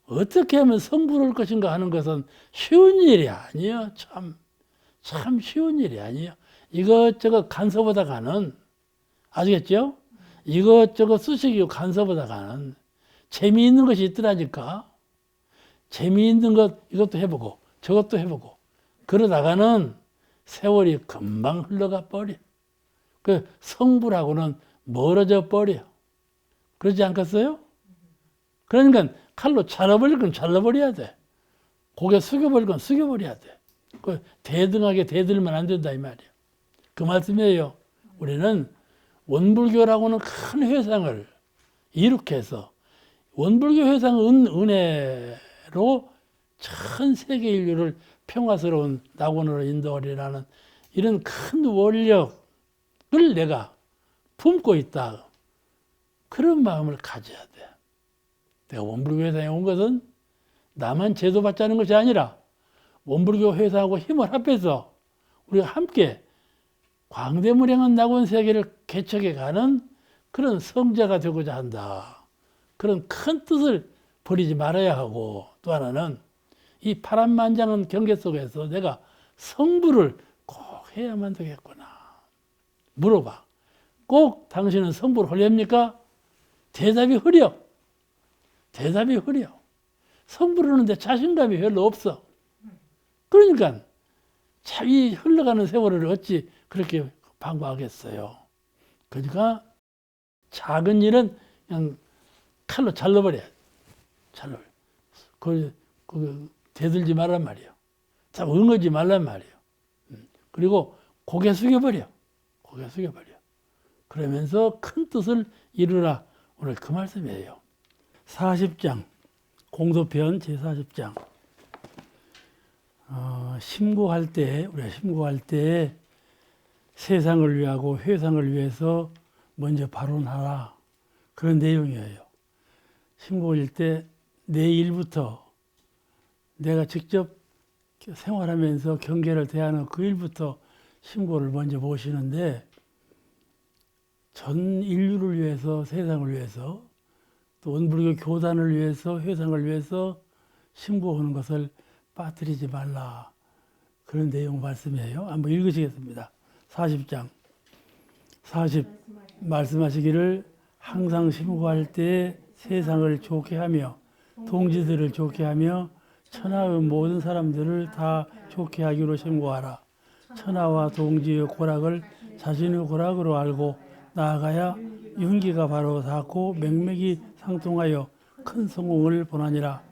어떻게 하면 성불할 것인가 하는 것은 쉬운 일이 아니에요. 참 쉬운 일이 아니에요. 이것저것 간섭보다 가는, 아시겠죠? 이것저것 수식이고 간섭보다 가는 재미있는 것이 있더라니까. 재미있는 것 이것도 해보고 저것도 해보고 그러다가는 세월이 금방 흘러가 버려. 그 성불하고는 멀어져 버려. 그러지 않겠어요? 그러니까 칼로 잘라버릴 건 잘라버려야 돼. 고개 숙여버릴 건 숙여버려야 돼. 그 대등하게 대들면 안 된다 이 말이야. 그 말씀이에요. 우리는 원불교라고는 큰 회상을 이룩해서 원불교 회상 은혜로 전 세계 인류를 평화스러운 낙원으로 인도하리라는 이런 큰 원력을 내가 품고 있다. 그런 마음을 가져야 돼. 내가 원불교 회상에 온 것은 나만 제도받자는 것이 아니라 원불교 회상하고 힘을 합해서 우리가 함께 광대무량한 낙원 세계를 개척해가는 그런 성자가 되고자 한다. 그런 큰 뜻을 버리지 말아야 하고, 또 하나는 이 파란만장한 경계 속에서 내가 성불을 꼭 해야만 되겠구나. 물어봐. 꼭 당신은 성불 하렵니까? 대답이 흐려. 대답이 흐려. 성불하는데 자신감이 별로 없어. 그러니까 이 흘러가는 세월을 어찌 그렇게 방과하겠어요. 그러니까 작은 일은 그냥 칼로 잘라버려야 돼. 잘라버려. 대들지 말란 말이에요. 참 응하지 말란 말이에요. 그리고 고개 숙여버려. 고개 숙여버려. 그러면서 큰 뜻을 이루라. 오늘 그 말씀이에요. 40장 공도편 제40장 심고할 때, 우리가 심고할 때 세상을 위하고 회상을 위해서 먼저 발언하라. 그런 내용이에요. 심고일 때 내 일부터 내가 직접 생활하면서 경계를 대하는 그 일부터 심고를 먼저 모시는데, 전 인류를 위해서, 세상을 위해서, 또 원불교 교단을 위해서, 회상을 위해서 심고하는 것을 빠뜨리지 말라. 그런 내용 말씀이에요. 한번 읽으시겠습니다. 40장 40 말씀하시기를 항상 심고할 때 세상을 좋게 하며 동지들을 좋게 하며 천하의 모든 사람들을 다 좋게 하기로 심고하라. 천하와 동지의 고락을 자신의 고락으로 알고 나아가야 윤기가 바로 닿고 맥맥이 상통하여 큰 성공을 보나니라.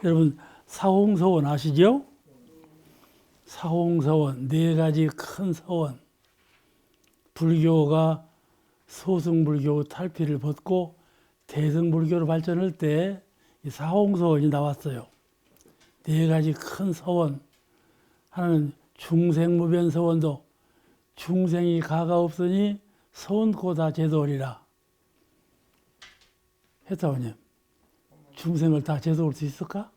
여러분 사홍서원 아시죠? 사홍서원, 네 가지 큰 서원. 불교가 소승불교 탈피를 벗고 대승불교로 발전할 때 이 사홍서원이 나왔어요. 네 가지 큰 서원. 하나는 중생무변서원도, 중생이 가가 없으니 서원고 다 제도하리라. 해타원님, 중생을 다 제도할 수 있을까?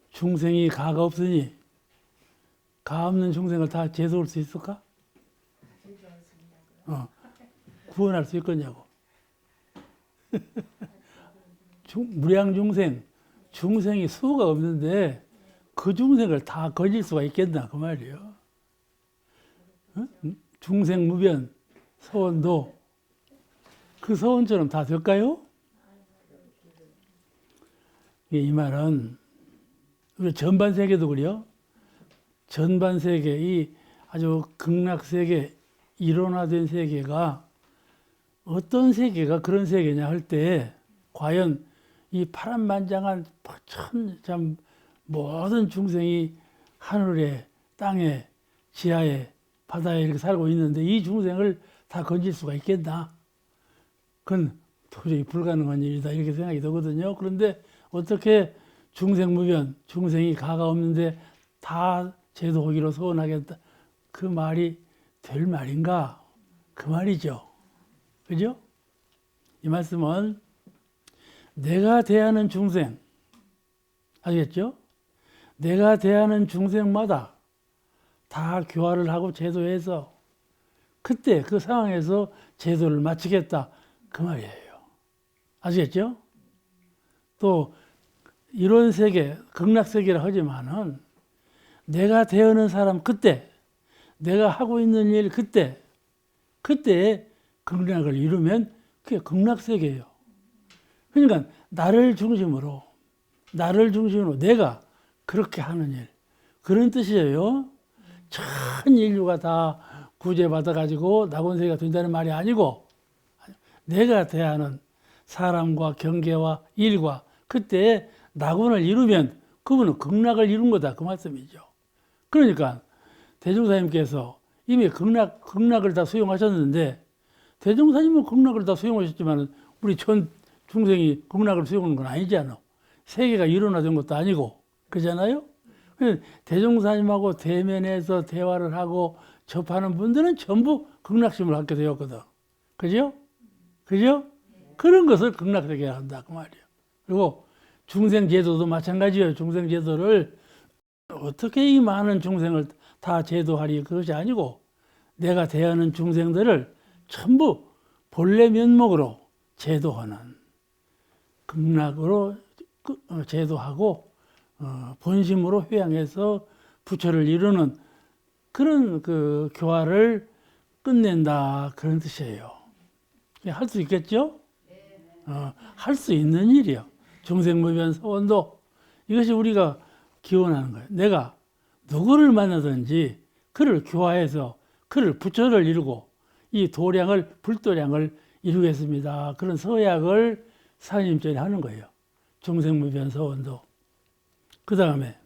중생이 가가 없으니 가 없는 중생을 다 제도할 수 있을까? 구원할 수 있겠냐고. 무량중생, 중생이 수가 없는데 그 중생을 다 걸릴 수가 있겠나 그 말이에요. 중생무변 서원도 그 서원처럼 다 될까요? 이 말은 우리 전반 세계도 그래요. 전반 세계, 이 아주 극락 세계, 일원화된 세계가 어떤 세계가 그런 세계냐 할 때 과연 이 파란만장한 참 모든 중생이 하늘에, 땅에, 지하에, 바다에 이렇게 살고 있는데 이 중생을 다 건질 수가 있겠나? 그건 도저히 불가능한 일이다 이렇게 생각이 되거든요. 그런데 어떻게 중생무변, 중생이 가가 없는데 다 제도하기로 소원하겠다. 그 말이 될 말인가? 그 말이죠. 그죠? 이 말씀은 내가 대하는 중생, 알겠죠? 내가 대하는 중생마다 다 교화를 하고 제도해서 그때 그 상황에서 제도를 마치겠다. 그 말이에요. 아시겠죠? 또 이런 세계, 극락세계라 하지만은 내가 대하는 사람 그때, 내가 하고 있는 일 그때 극락을 이루면 그게 극락세계예요. 그러니까 나를 중심으로 내가 그렇게 하는 일, 그런 뜻이에요. 전 인류가 다 구제받아가지고 낙원세계가 된다는 말이 아니고 내가 대하는 사람과 경계와 일과 그때 낙원을 이루면 그분은 극락을 이룬 거다 그 말씀이죠. 그러니까 대종사님께서 이미 극락을 다 수용하셨는데 대종사님은 극락을 다 수용하셨지만 우리 전 중생이 극락을 수용하는 건 아니잖아. 세계가 일어나된 것도 아니고 그렇잖아요. 대종사님하고 대면해서 대화를 하고 접하는 분들은 전부 극락심을 갖게 되었거든. 그죠? 그죠? 그런 것을 극락세계라 한다 그 말이에요. 그리고 중생제도도 마찬가지예요. 중생제도를 어떻게 이 많은 중생을 다 제도하리 그것이 아니고 내가 대하는 중생들을 전부 본래 면목으로 제도하는 극락으로 제도하고 본심으로 회양해서 부처를 이루는 그런 그 교화를 끝낸다 그런 뜻이에요. 할 수 있겠죠? 할 수 있는 일이요. 중생무변 서원도 이것이 우리가 기원하는 거예요. 내가 누구를 만나든지 그를 교화해서 그를 부처를 이루고 이 도량을 불도량을 이루겠습니다. 그런 서약을 사님전에 하는 거예요. 중생무변 서원도. 그 다음에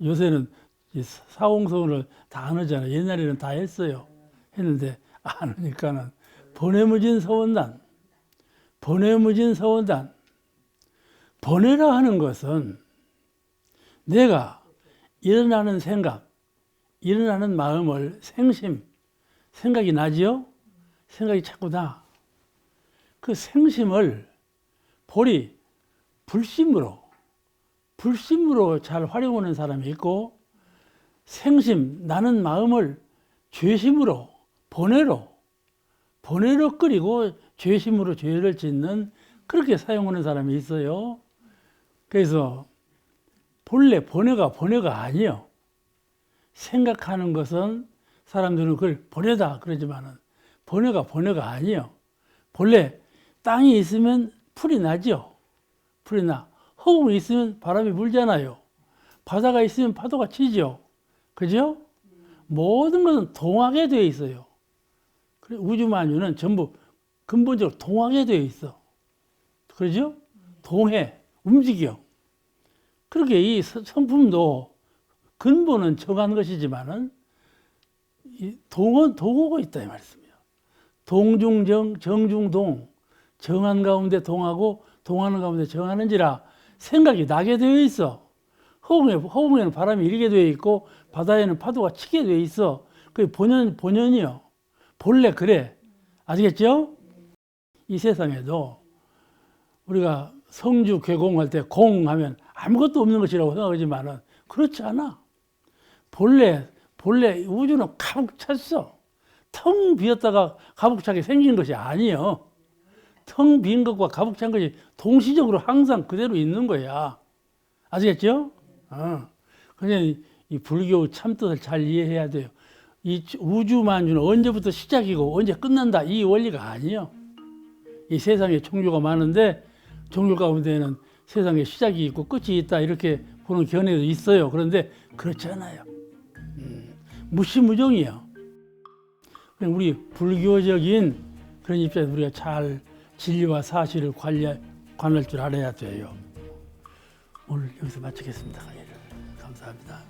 요새는 사홍서원을 다 안 하잖아요. 옛날에는 다 했어요. 했는데 안 하니까는 번뇌무진 서원단. 번뇌라 하는 것은 내가 일어나는 생각, 일어나는 마음을 생각이 나지요? 생각이 자꾸 나. 그 생심을 볼이 불심으로 잘 활용하는 사람이 있고 나는 마음을 죄심으로, 번뇌로 끓이고 죄심으로 죄를 짓는 그렇게 사용하는 사람이 있어요. 그래서 본래 번뇌가 아니에요. 생각하는 것은 사람들은 그걸 번뇌다 그러지만은 번뇌가 아니에요. 본래 땅이 있으면 풀이 나죠. 풀이 나. 허공이 있으면 바람이 불잖아요. 바다가 있으면 파도가 치죠. 그죠? 모든 것은 동하게 되어 있어요. 우주만유는 전부 근본적으로 동하게 되어 있어. 그러죠? 동해, 움직여. 그렇게 이 성품도 근본은 정한 것이지만은 동하고 있다 이 말씀이에요. 동중정, 정중동, 정한 가운데 동하고 동하는 가운데 정하는지라 생각이 나게 되어 있어. 허공에는 바람이 일게 되어 있고 바다에는 파도가 치게 되어 있어. 그게 본연이요. 본래 그래. 아시겠죠? 이 세상에도 우리가 성주 개공할 때 공하면 아무것도 없는 것이라고 생각하지만은 그렇지 않아. 본래 우주는 가득 찼어. 텅 비었다가 가득 차게 생긴 것이 아니에요. 텅 빈 것과 가득 찬 것이 동시적으로 항상 그대로 있는 거야. 아시겠죠? 그냥 이 불교 참뜻을 잘 이해해야 돼요. 이 우주만주는 언제부터 시작이고 언제 끝난다 이 원리가 아니에요. 이 세상에 종류가 많은데 종류 가운데는 세상에 시작이 있고 끝이 있다 이렇게 보는 견해도 있어요. 그런데 그렇지 않아요. 무시무정이에요. 우리 불교적인 그런 입장에서 우리가 잘 진리와 사실을 관할 줄 알아야 돼요. 오늘 여기서 마치겠습니다. 강의를. 감사합니다.